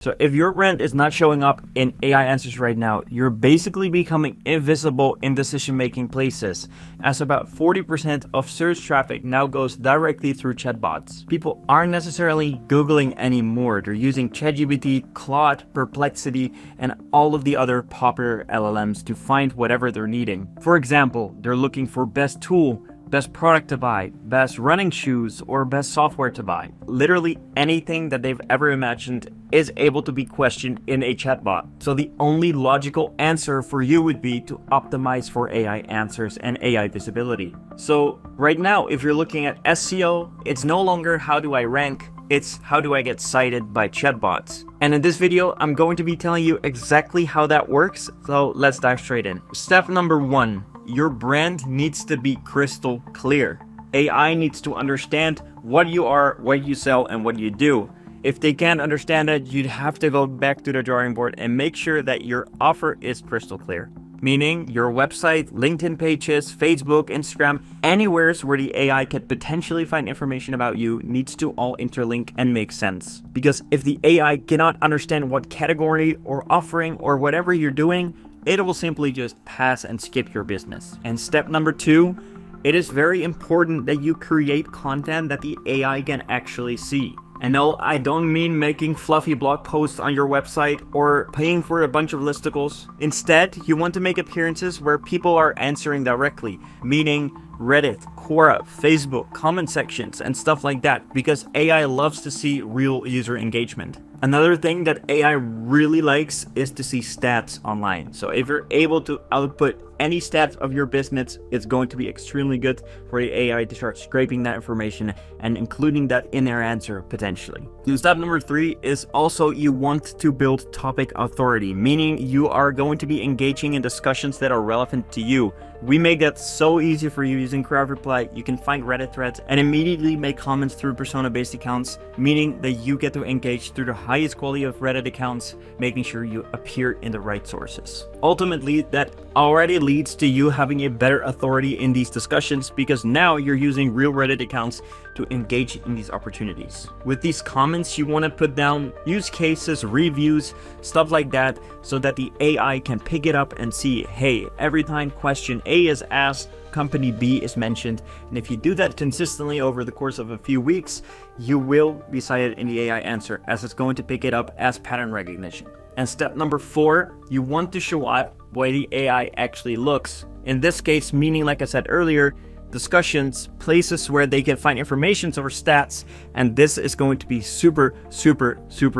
So if your brand is not showing up in AI answers right now, you're basically becoming invisible in decision-making places, as about 40% of search traffic now goes directly through chatbots. People aren't necessarily Googling anymore. They're using ChatGPT, Claude, Perplexity, and all of the other popular LLMs to find whatever they're needing. For example, they're looking for best tool, best product to buy, best running shoes, or best software to buy. Literally anything that they've ever imagined is able to be questioned in a chatbot. So the only logical answer for you would be to optimize for AI answers and AI visibility. So right now, if you're looking at SEO, it's no longer how do I rank, it's how do I get cited by chatbots. And in this video, I'm going to be telling you exactly how that works. So let's dive straight in. Step number 1. Your brand needs to be crystal clear. AI needs to understand what you are, what you sell, and what you do. If they can't understand that, you'd have to go back to the drawing board and make sure that your offer is crystal clear. Meaning your website, LinkedIn pages, Facebook, Instagram, anywhere where the AI could potentially find information about you needs to all interlink and make sense. Because if the AI cannot understand what category or offering or whatever you're doing, it will simply just pass and skip your business. And step number 2, it is very important that you create content that the AI can actually see. And no, I don't mean making fluffy blog posts on your website or paying for a bunch of listicles. Instead, you want to make appearances where people are answering directly, meaning Reddit, Quora, Facebook, comment sections, and stuff like that, because AI loves to see real user engagement. Another thing that AI really likes is to see stats online. So if you're able to output any stats of your business, it's going to be extremely good for the AI to start scraping that information and including that in their answer potentially. And step number 3 is also you want to build topic authority, meaning you are going to be engaging in discussions that are relevant to you. We make that so easy for you using crowd reply. You can find Reddit threads and immediately make comments through persona-based accounts, meaning that you get to engage through the highest quality of Reddit accounts, making sure you appear in the right sources. Ultimately, that already leads to you having a better authority in these discussions because now you're using real Reddit accounts to engage in these opportunities. With these comments, you want to put down use cases, reviews, stuff like that, so that the AI can pick it up and see, hey, every time question A is asked, company B is mentioned. And if you do that consistently over the course of a few weeks, you will be cited in the AI answer as it's going to pick it up as pattern recognition. And step number 4, you want to show up where the AI actually looks. In this case, meaning, like I said earlier, discussions, places where they can find information or stats, and this is going to be super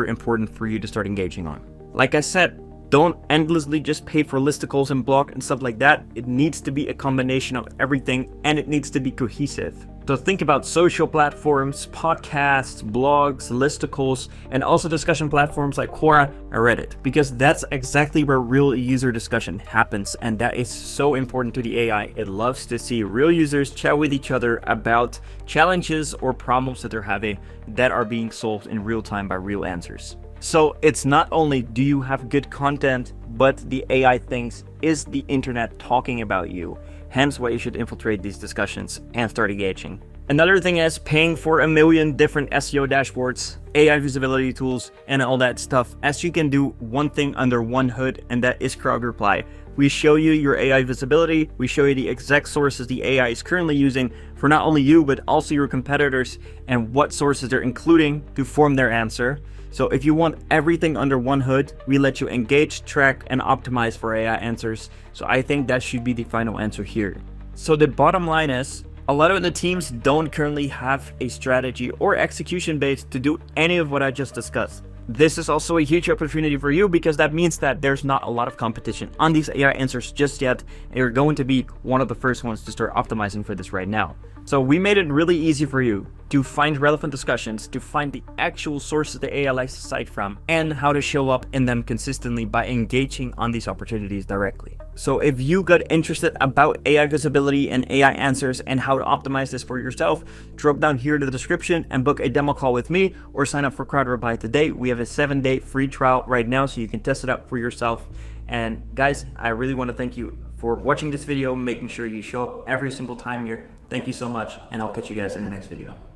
important for you to start engaging on. Like I said, don't endlessly just pay for listicles and blog and stuff like that. It needs to be a combination of everything and it needs to be cohesive. So think about social platforms, podcasts, blogs, listicles, and also discussion platforms like Quora and Reddit, because that's exactly where real user discussion happens. And that is so important to the AI. It loves to see real users chat with each other about challenges or problems that they're having that are being solved in real time by real answers. So it's not only do you have good content, but the AI thinks, is the internet talking about you? Hence why you should infiltrate these discussions and start engaging. Another thing is paying for a million different SEO dashboards, AI visibility tools, and all that stuff, as you can do one thing under one hood, and that is crowd reply. We show you your AI visibility, we show you the exact sources the AI is currently using for not only you, but also your competitors, and what sources they're including to form their answer. So if you want everything under one hood, we let you engage, track, and optimize for AI answers. So I think that should be the final answer here. So the bottom line is, a lot of the teams don't currently have a strategy or execution base to do any of what I just discussed. This is also a huge opportunity for you because that means that there's not a lot of competition on these AI answers just yet. And you're going to be one of the first ones to start optimizing for this right now. So we made it really easy for you to find relevant discussions, to find the actual sources the AI likes to cite from, and how to show up in them consistently by engaging on these opportunities directly. So if you got interested about AI visibility and AI answers and how to optimize this for yourself, drop down here in the description and book a demo call with me or sign up for Crowd Reply today. We have a 7-day free trial right now so you can test it out for yourself. And guys, I really want to thank you for watching this video, making sure you show up every single time here. Thank you so much, and I'll catch you guys in the next video.